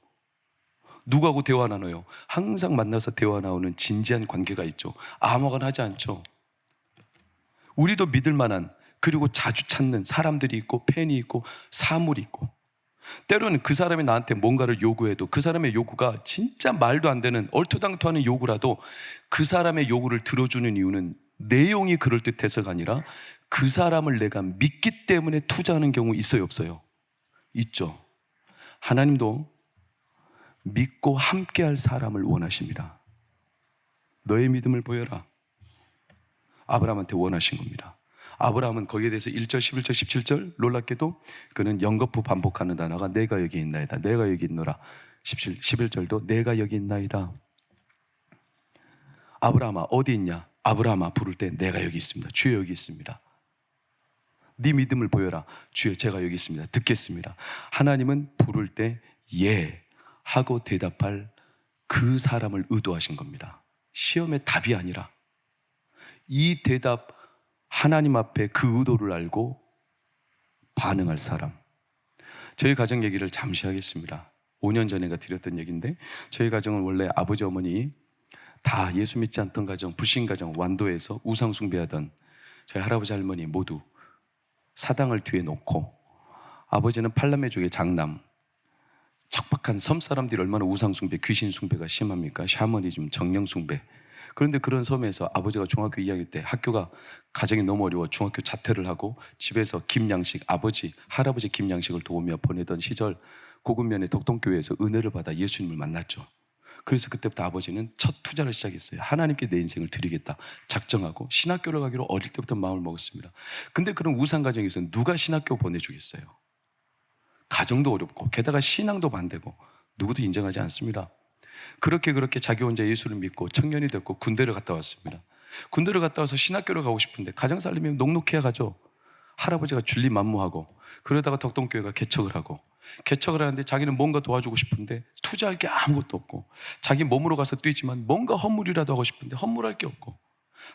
누구하고 대화 나눠요? 항상 만나서 대화 나오는 진지한 관계가 있죠. 아무거나 하지 않죠. 우리도 믿을 만한, 그리고 자주 찾는 사람들이 있고 팬이 있고 사물이 있고, 때로는 그 사람이 나한테 뭔가를 요구해도 그 사람의 요구가 진짜 말도 안 되는 얼토당토하는 요구라도 그 사람의 요구를 들어주는 이유는 내용이 그럴듯해서가 아니라 그 사람을 내가 믿기 때문에 투자하는 경우 있어요, 없어요? 있죠. 하나님도 믿고 함께할 사람을 원하십니다. 너의 믿음을 보여라. 아브라함한테 원하신 겁니다. 아브라함은 거기에 대해서 1절, 11절, 17절 놀랍게도 그는 연거푸 반복하는 단어가 내가 여기 있나이다, 내가 여기 있노라. 11절도 내가 여기 있나이다. 아브라함아 어디 있냐? 아브라함아 부를 때 내가 여기 있습니다. 주여 여기 있습니다. 네 믿음을 보여라. 주여 제가 여기 있습니다. 듣겠습니다. 하나님은 부를 때 예 하고 대답할 그 사람을 의도하신 겁니다. 시험의 답이 아니라 이 대답, 하나님 앞에 그 의도를 알고 반응할 사람. 저희 가정 얘기를 잠시 하겠습니다. 5년 전에가 드렸던 얘기인데, 저희 가정은 원래 아버지 어머니 다 예수 믿지 않던 가정, 불신 가정, 완도에서 우상 숭배하던 저희 할아버지 할머니 모두 사당을 뒤에 놓고, 아버지는 팔남매족의 장남, 척박한 섬 사람들이 얼마나 우상 숭배, 귀신 숭배가 심합니까? 샤머니즘, 정령 숭배. 그런데 그런 섬에서 아버지가 중학교 2학년 때 학교가 가정이 너무 어려워 중학교 자퇴를 하고 집에서 김양식, 아버지, 할아버지 김양식을 도우며 보내던 시절, 고급면의 덕동교회에서 은혜를 받아 예수님을 만났죠. 그래서 그때부터 아버지는 첫 투자를 시작했어요. 하나님께 내 인생을 드리겠다 작정하고 신학교를 가기로 어릴 때부터 마음을 먹었습니다. 근데 그런 우상 가정에서 누가 신학교 보내주겠어요? 가정도 어렵고 게다가 신앙도 반대고 누구도 인정하지 않습니다. 그렇게 자기 혼자 예수를 믿고 청년이 됐고 군대를 갔다 왔습니다. 군대를 갔다 와서 신학교를 가고 싶은데 가정 살림이 녹록해야 가죠. 할아버지가 준리만무하고 그러다가 덕동교회가 개척을 하고 개척을 하는데 자기는 뭔가 도와주고 싶은데 투자할 게 아무것도 없고 자기 몸으로 가서 뛰지만 뭔가 헌물이라도 하고 싶은데 헌물할 게 없고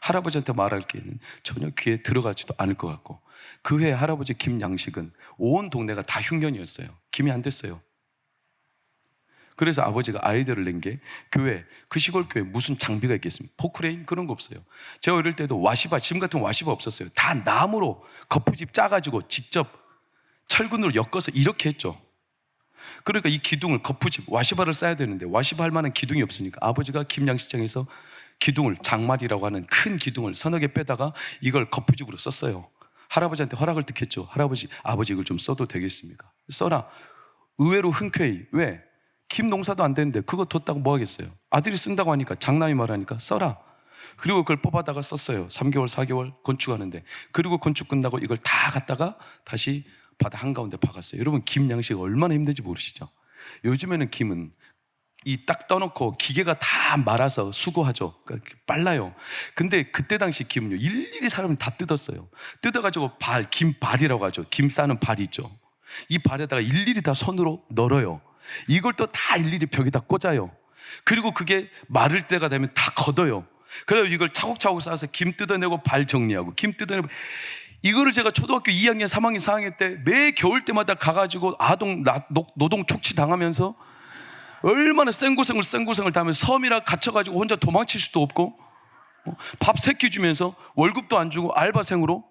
할아버지한테 말할 게는 전혀 귀에 들어가지도 않을 것 같고 그 해에 할아버지 김양식은 온 동네가 다 흉년이었어요. 김이 안 됐어요. 그래서 아버지가 아이디어를 낸 게 교회, 그 시골 교회 무슨 장비가 있겠습니까? 포크레인 그런 거 없어요. 제가 어릴 때도 와시바, 지금 같은 와시바 없었어요. 다 나무로 거푸집 짜가지고 직접 철근으로 엮어서 이렇게 했죠. 그러니까 이 기둥을 거푸집, 와시바를 싸야 되는데 와시바 할 만한 기둥이 없으니까 아버지가 김양식장에서 기둥을, 장말이라고 하는 큰 기둥을 서너 개 빼다가 이걸 거푸집으로 썼어요. 할아버지한테 허락을 듣겠죠. 할아버지, 아버지 이걸 좀 써도 되겠습니까? 써라. 의외로 흔쾌히. 왜? 김 농사도 안 되는데 그거 뒀다고 뭐 하겠어요? 아들이 쓴다고 하니까, 장남이 말하니까 써라. 그리고 그걸 뽑아다가 썼어요. 3개월, 4개월 건축하는데. 그리고 건축 끝나고 이걸 다 갖다가 다시 바다 한가운데 박았어요. 여러분, 김 양식 얼마나 힘든지 모르시죠? 요즘에는 김은 이 딱 떠놓고 기계가 다 말아서 수거하죠. 그러니까 빨라요. 근데 그때 당시 김은요, 일일이 사람이 다 뜯었어요. 뜯어가지고 김발이라고 하죠. 김 싸는 발이 있죠. 이 발에다가 일일이 다 손으로 널어요. 이걸 또 다 일일이 벽에다 꽂아요. 그리고 그게 마를 때가 되면 다 걷어요. 그래서 이걸 차곡차곡 쌓아서 김 뜯어내고 발 정리하고 김 뜯어내고. 이거를 제가 초등학교 2학년, 3학년, 4학년 때 매 겨울 때마다 가가지고 노동 촉취 당하면서 얼마나 생고생을 다 하면서 섬이라 갇혀가지고 혼자 도망칠 수도 없고 밥 3끼 주면서 월급도 안 주고 알바생으로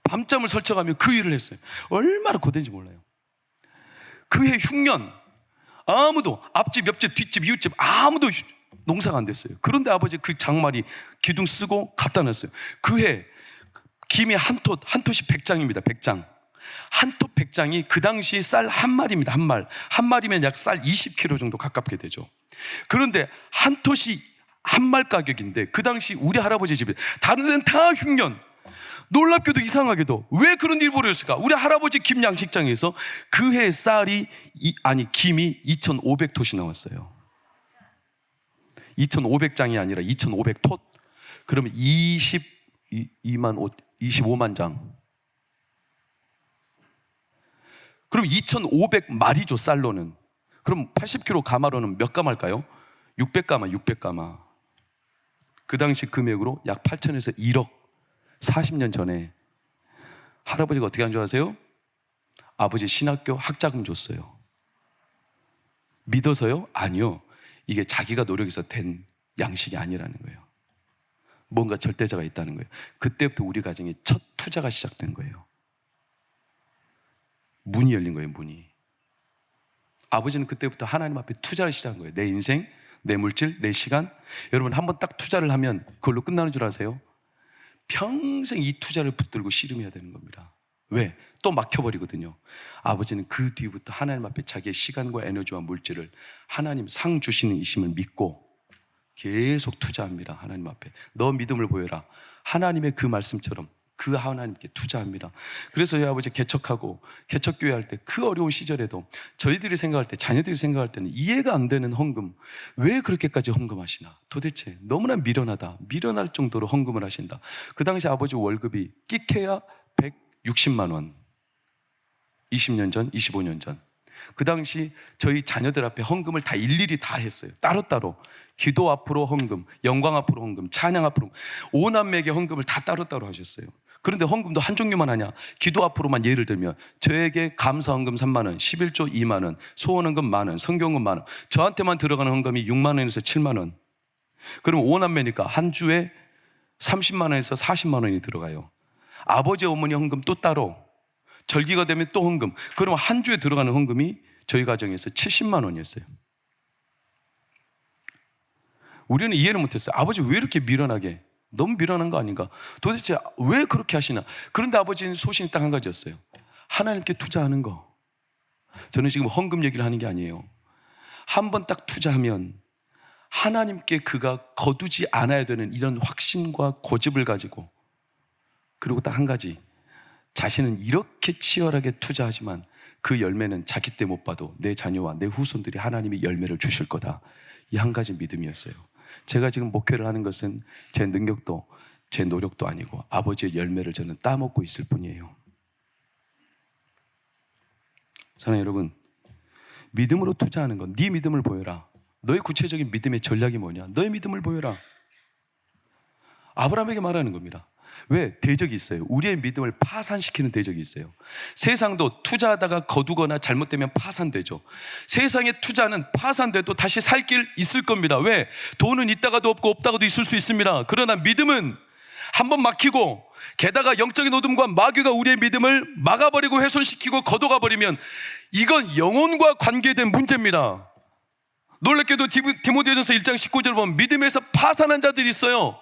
밤잠을 설쳐가며 그 일을 했어요. 얼마나 고된지 몰라요. 그해 흉년, 아무도 앞집, 옆집, 뒷집, 이웃집 아무도 농사가 안 됐어요. 그런데 아버지 그 장말이 기둥 쓰고 갖다 놨어요. 그해 김이 한 톳이 100장입니다. 100장. 한 톳 100장이 그 당시 쌀 한 마리입니다. 한 마리면 약 쌀 20kg 정도 가깝게 되죠. 그런데 한 톳이 한 말 가격인데 그 당시 우리 할아버지 집에 다른 데는 다 흉년. 놀랍게도 이상하게도 왜 그런 일이 벌어졌을까? 우리 할아버지 김 양식장에서 그해 김이 2,500톳이 나왔어요. 2,500장이 아니라 2,500톳. 그러면 25만 장. 그럼 2,500마리죠, 쌀로는. 그럼 80kg 가마로는 몇 가마일까요? 600가마. 그 당시 금액으로 약 8천에서 1억. 40년 전에 할아버지가 어떻게 한 줄 아세요? 아버지 신학교 학자금 줬어요. 믿어서요? 아니요. 이게 자기가 노력해서 된 양식이 아니라는 거예요. 뭔가 절대자가 있다는 거예요. 그때부터 우리 가정에 첫 투자가 시작된 거예요. 문이 열린 거예요, 문이. 아버지는 그때부터 하나님 앞에 투자를 시작한 거예요. 내 인생, 내 물질, 내 시간. 여러분, 한번 딱 투자를 하면 그걸로 끝나는 줄 아세요? 평생 이 투자를 붙들고 씨름해야 되는 겁니다. 왜? 또 막혀버리거든요. 아버지는 그 뒤부터 하나님 앞에 자기의 시간과 에너지와 물질을 하나님 상 주시는 이심을 믿고 계속 투자합니다. 하나님 앞에 너 믿음을 보여라. 하나님의 그 말씀처럼 그 하나님께 투자합니다. 그래서 저희 아버지 개척하고 개척교회 할 때 그 어려운 시절에도 저희들이 생각할 때, 자녀들이 생각할 때는 이해가 안 되는 헌금, 왜 그렇게까지 헌금하시나? 도대체 너무나 미련할 정도로 헌금을 하신다. 그 당시 아버지 월급이 끼케야 160만 원. 20년 전, 25년 전. 그 당시 저희 자녀들 앞에 헌금을 다 일일이 다 했어요. 따로따로. 기도 앞으로 헌금, 영광 앞으로 헌금, 찬양 앞으로, 5남매에게 헌금을 다 따로따로 하셨어요. 그런데 헌금도 한 종류만 하냐? 기도 앞으로만 예를 들면 저에게 감사 헌금 3만 원, 11조 2만 원, 소원 헌금 만 원, 성경금 만 원. 저한테만 들어가는 헌금이 6만 원에서 7만 원. 그럼 5남매니까 한 주에 30만 원에서 40만 원이 들어가요. 아버지 어머니 헌금 또 따로. 절기가 되면 또 헌금. 그럼 한 주에 들어가는 헌금이 저희 가정에서 70만 원이었어요. 우리는 이해를 못했어요. 아버지 왜 이렇게 미련하게? 너무 미련한 거 아닌가? 도대체 왜 그렇게 하시나? 그런데 아버지는 소신이 딱 한 가지였어요. 하나님께 투자하는 거. 저는 지금 헌금 얘기를 하는 게 아니에요. 한 번 딱 투자하면 하나님께 그가 거두지 않아야 되는 이런 확신과 고집을 가지고, 그리고 딱 한 가지, 자신은 이렇게 치열하게 투자하지만 그 열매는 자기 때 못 봐도 내 자녀와 내 후손들이 하나님이 열매를 주실 거다. 이 한 가지 믿음이었어요. 제가 지금 목회를 하는 것은 제 능력도 제 노력도 아니고 아버지의 열매를 저는 따먹고 있을 뿐이에요. 사랑하는 여러분, 믿음으로 투자하는 건 네 믿음을 보여라. 너의 구체적인 믿음의 전략이 뭐냐? 너의 믿음을 보여라. 아브라함에게 말하는 겁니다. 왜? 대적이 있어요. 우리의 믿음을 파산시키는 대적이 있어요. 세상도 투자하다가 거두거나 잘못되면 파산되죠. 세상의 투자는 파산돼도 다시 살 길 있을 겁니다. 왜? 돈은 있다가도 없고 없다가도 있을 수 있습니다. 그러나 믿음은 한번 막히고, 게다가 영적인 어둠과 마귀가 우리의 믿음을 막아버리고 훼손시키고 거둬가 버리면 이건 영혼과 관계된 문제입니다. 놀랍게도 디모데전서 1장 19절 보면 믿음에서 파산한 자들이 있어요.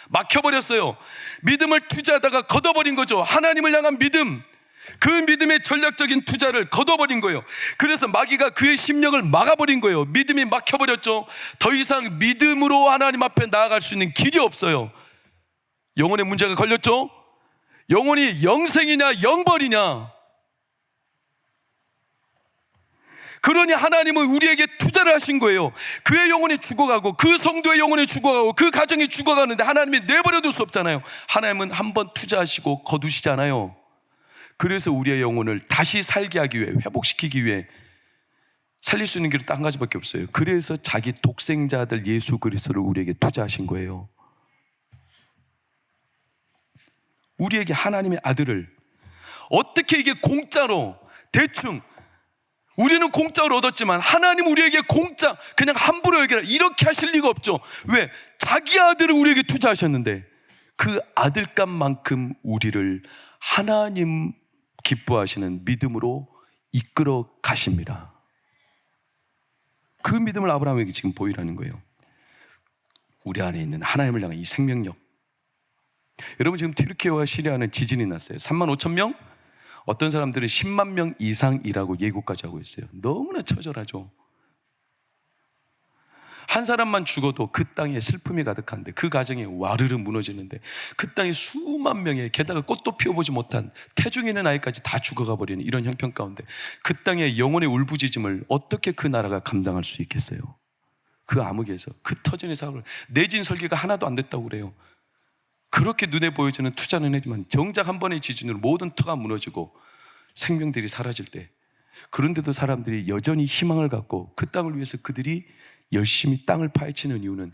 막혀버렸어요. 믿음을 투자하다가 걷어버린 거죠. 하나님을 향한 믿음, 그 믿음의 전략적인 투자를 걷어버린 거예요. 그래서 마귀가 그의 심령을 막아버린 거예요. 믿음이 막혀버렸죠. 더 이상 믿음으로 하나님 앞에 나아갈 수 있는 길이 없어요. 영혼의 문제가 걸렸죠. 영혼이 영생이냐 영벌이냐. 그러니 하나님은 우리에게 투자를 하신 거예요. 그의 영혼이 죽어가고, 그 성도의 영혼이 죽어가고, 그 가정이 죽어가는데 하나님이 내버려둘 수 없잖아요. 하나님은 한번 투자하시고 거두시잖아요. 그래서 우리의 영혼을 다시 살게 하기 위해, 회복시키기 위해 살릴 수 있는 길은 딱 한 가지밖에 없어요. 그래서 자기 독생자 아들 예수 그리스도를 우리에게 투자하신 거예요. 우리에게 하나님의 아들을 어떻게 이게 공짜로, 대충, 우리는 공짜로 얻었지만 하나님 우리에게 공짜, 그냥 함부로 얘기하라, 이렇게 하실 리가 없죠. 왜? 자기 아들을 우리에게 투자하셨는데 그 아들값만큼 우리를 하나님 기뻐하시는 믿음으로 이끌어 가십니다. 그 믿음을 아브라함에게 지금 보이라는 거예요. 우리 안에 있는 하나님을 향한 이 생명력. 여러분, 지금 튀르키예와 시리아는 지진이 났어요. 35,000명? 어떤 사람들은 10만 명 이상이라고 예고까지 하고 있어요. 너무나 처절하죠. 한 사람만 죽어도 그 땅에 슬픔이 가득한데, 그 가정이 와르르 무너지는데, 그 땅에 수만 명의, 게다가 꽃도 피워보지 못한 태중에 있는 아이까지 다 죽어가 버리는 이런 형편 가운데 그 땅의 영혼의 울부짖음을 어떻게 그 나라가 감당할 수 있겠어요? 그 암흑에서, 그 터전의 사고를, 내진 설계가 하나도 안 됐다고 그래요. 그렇게 눈에 보여지는 투자는 했지만 정작 한 번의 지진으로 모든 터가 무너지고 생명들이 사라질 때, 그런데도 사람들이 여전히 희망을 갖고 그 땅을 위해서 그들이 열심히 땅을 파헤치는 이유는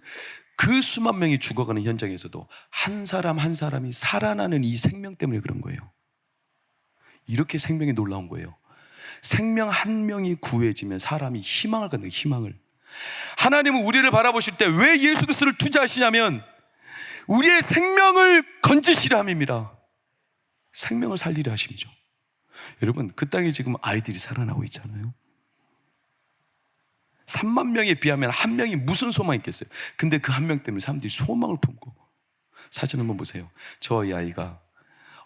그 수만 명이 죽어가는 현장에서도 한 사람 한 사람이 살아나는 이 생명 때문에 그런 거예요. 이렇게 생명이 놀라운 거예요. 생명 한 명이 구해지면 사람이 희망을 갖는 거예요. 희망을. 하나님은 우리를 바라보실 때 왜 예수 그리스도를 투자하시냐면 우리의 생명을 건지시려 함입니다. 생명을 살리려 하심이죠. 여러분, 그 땅에 지금 아이들이 살아나고 있잖아요. 3만 명에 비하면 한 명이 무슨 소망이 있겠어요? 근데 그 한 명 때문에 사람들이 소망을 품고. 사진 한번 보세요. 저와 이 아이가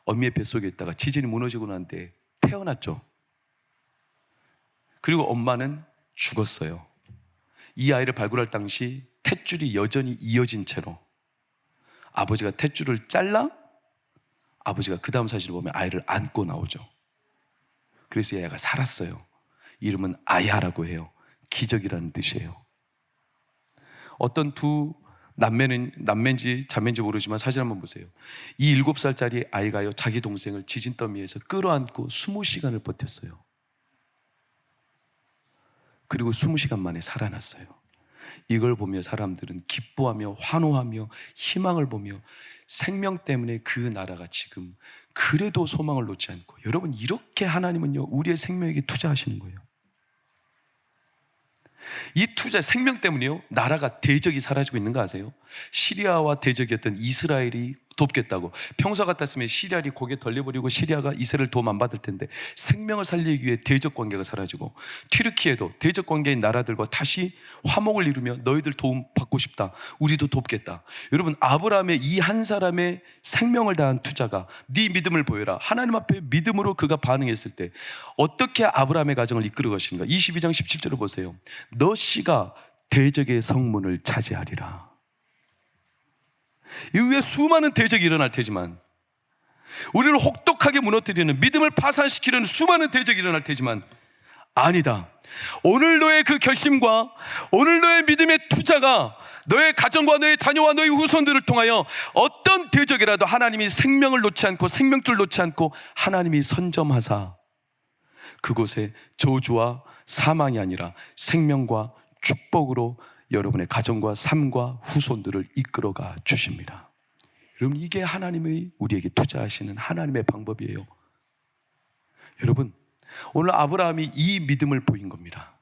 어미의 뱃속에 있다가 지진이 무너지고 난데 태어났죠. 그리고 엄마는 죽었어요. 이 아이를 발굴할 당시 탯줄이 여전히 이어진 채로 아버지가 탯줄을 잘라 아버지가 그 다음 사진을 보면 아이를 안고 나오죠. 그래서 이 아이가 살았어요. 이름은 아야라고 해요. 기적이라는 뜻이에요. 어떤 두 남매인지 자매인지 모르지만 사진 한번 보세요. 이 7살짜리 아이가요, 자기 동생을 지진 더미에서 끌어안고 20시간을 버텼어요. 그리고 20시간 만에 살아났어요. 이걸 보며 사람들은 기뻐하며 환호하며 희망을 보며 생명 때문에 그 나라가 지금 그래도 소망을 놓지 않고, 여러분, 이렇게 하나님은요 우리의 생명에게 투자하시는 거예요. 이 투자, 생명 때문에요 나라가, 대적이 사라지고 있는 거 아세요? 시리아와 대적이었던 이스라엘이 돕겠다고, 평소 같았으면 시리아이 고개 돌려버리고 시리아가 이스라엘 도움 안 받을 텐데 생명을 살리기 위해 대적 관계가 사라지고, 튀르키예도 대적 관계인 나라들과 다시 화목을 이루며 너희들 도움 받고 싶다, 우리도 돕겠다. 여러분, 아브라함의 이 한 사람의 생명을 다한 투자가, 네 믿음을 보여라, 하나님 앞에 믿음으로 그가 반응했을 때 어떻게 아브라함의 가정을 이끌어 가시는가. 22장 17절을 보세요. 너 씨가 대적의 성문을 차지하리라. 이후에 수많은 대적이 일어날 테지만, 우리를 혹독하게 무너뜨리는, 믿음을 파산시키는 수많은 대적이 일어날 테지만, 아니다, 오늘 너의 그 결심과 오늘 너의 믿음의 투자가 너의 가정과 너의 자녀와 너의 후손들을 통하여 어떤 대적이라도 하나님이 생명을 놓지 않고 생명줄 놓지 않고 하나님이 선점하사 그곳에 저주와 사망이 아니라 생명과 축복으로 여러분의 가정과 삶과 후손들을 이끌어가 주십니다. 여러분, 이게 하나님의 우리에게 투자하시는 하나님의 방법이에요. 여러분, 오늘 아브라함이 이 믿음을 보인 겁니다.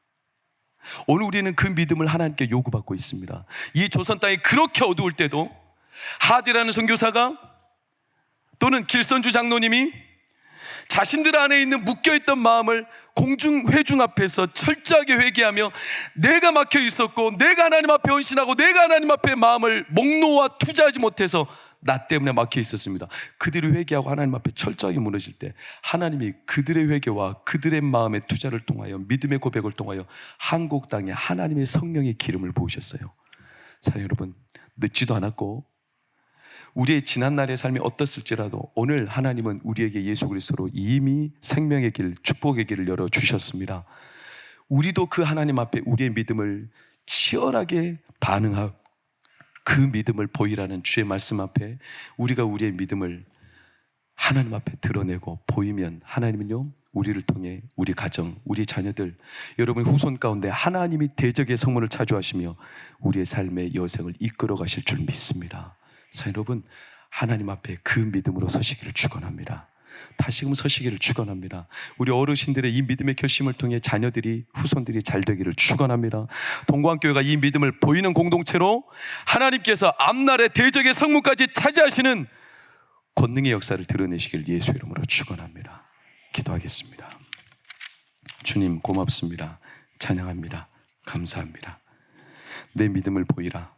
오늘 우리는 그 믿음을 하나님께 요구받고 있습니다. 이 조선 땅이 그렇게 어두울 때도 하디라는 선교사가 또는 길선주 장로님이 자신들 안에 있는 묶여있던 마음을 공중회중 앞에서 철저하게 회개하며 내가 막혀 있었고 내가 하나님 앞에 헌신하고 내가 하나님 앞에 마음을 목놓아 투자하지 못해서 나 때문에 막혀 있었습니다. 그들이 회개하고 하나님 앞에 철저하게 무너질 때 하나님이 그들의 회개와 그들의 마음의 투자를 통하여 믿음의 고백을 통하여 한국 땅에 하나님의 성령의 기름을 부으셨어요. 자, 여러분, 늦지도 않았고 우리의 지난날의 삶이 어떻을지라도 오늘 하나님은 우리에게 예수 그리스도로 이미 생명의 길, 축복의 길을 열어주셨습니다. 우리도 그 하나님 앞에 우리의 믿음을 치열하게 반응하고 그 믿음을 보이라는 주의 말씀 앞에 우리가 우리의 믿음을 하나님 앞에 드러내고 보이면 하나님은요, 우리를 통해 우리 가정, 우리 자녀들, 여러분 후손 가운데 하나님이 대적의 성문을 차지하시며 우리의 삶의 여생을 이끌어 가실 줄 믿습니다. 자, 여러분, 하나님 앞에 그 믿음으로 서시기를 축원합니다. 다시금 서시기를 축원합니다. 우리 어르신들의 이 믿음의 결심을 통해 자녀들이, 후손들이 잘 되기를 축원합니다. 동광교회가 이 믿음을 보이는 공동체로 하나님께서 앞날의 대적의 성문까지 차지하시는 권능의 역사를 드러내시길 예수 이름으로 축원합니다. 기도하겠습니다. 주님, 고맙습니다. 찬양합니다. 감사합니다. 내 믿음을 보이라.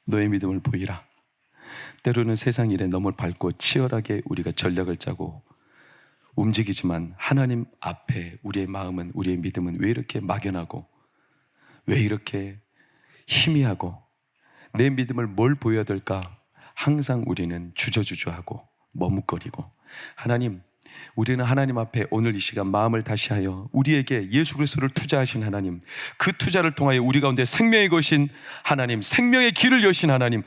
너의 믿음을 보이라. 때로는 세상 일에 너무 밟고 치열하게 우리가 전략을 짜고 움직이지만 하나님 앞에 우리의 마음은, 우리의 믿음은 왜 이렇게 막연하고 왜 이렇게 희미하고 내 믿음을 뭘 보여야 될까? 항상 우리는 주저주저하고 머뭇거리고, 하나님, 우리는 하나님 앞에 오늘 이 시간 마음을 다시하여 우리에게 예수 그리스도를 투자하신 하나님, 그 투자를 통하여 우리 가운데 생명의 것인 하나님, 생명의 길을 여신 하나님,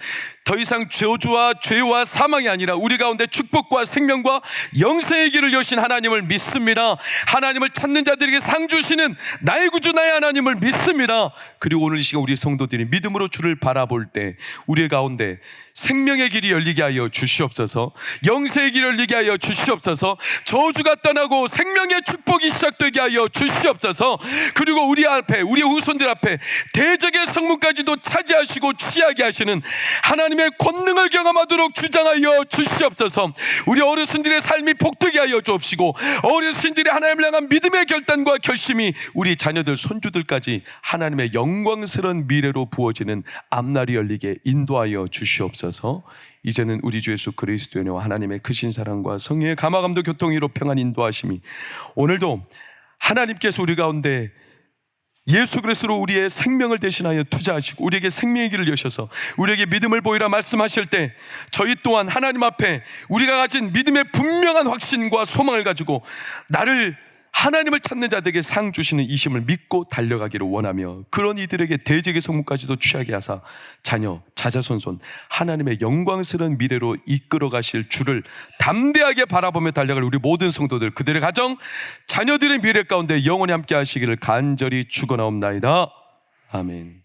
더 이상 저주와 죄와 사망이 아니라 우리 가운데 축복과 생명과 영생의 길을 여신 하나님을 믿습니다. 하나님을 찾는 자들에게 상 주시는 나의 구주 나의 하나님을 믿습니다. 그리고 오늘 이 시간 우리 성도들이 믿음으로 주를 바라볼 때 우리 가운데 생명의 길이 열리게 하여 주시옵소서, 영생의 길이 열리게 하여 주시옵소서, 저주가 떠나고 생명의 축복이 시작되게 하여 주시옵소서. 그리고 우리 앞에, 우리 후손들 앞에 대적의 성문까지도 차지하시고 취하게 하시는 하나님의 권능을 경험하도록 주장하여 주시옵소서. 우리 어르신들의 삶이 복되게 하여 주옵시고, 어르신들의 하나님을 향한 믿음의 결단과 결심이 우리 자녀들, 손주들까지 하나님의 영광스러운 미래로 부어지는 앞날이 열리게 인도하여 주시옵소서. 이제는 우리 주 예수 그리스도의 은혜와 하나님의 크신 사랑과 성령의 감화감도 교통이로 평안 인도하심이 오늘도 하나님께서 우리 가운데 예수 그리스도로 우리의 생명을 대신하여 투자하시고 우리에게 생명의 길을 여셔서 우리에게 믿음을 보이라 말씀하실 때 저희 또한 하나님 앞에 우리가 가진 믿음의 분명한 확신과 소망을 가지고 나를 하나님을 찾는 자들에게 상 주시는 이심을 믿고 달려가기를 원하며, 그런 이들에게 대적의 성문까지도 취하게 하사 자녀, 자자손손 하나님의 영광스러운 미래로 이끌어 가실 주를 담대하게 바라보며 달려갈 우리 모든 성도들, 그들의 가정, 자녀들의 미래 가운데 영원히 함께 하시기를 간절히 축원하옵나이다. 아멘.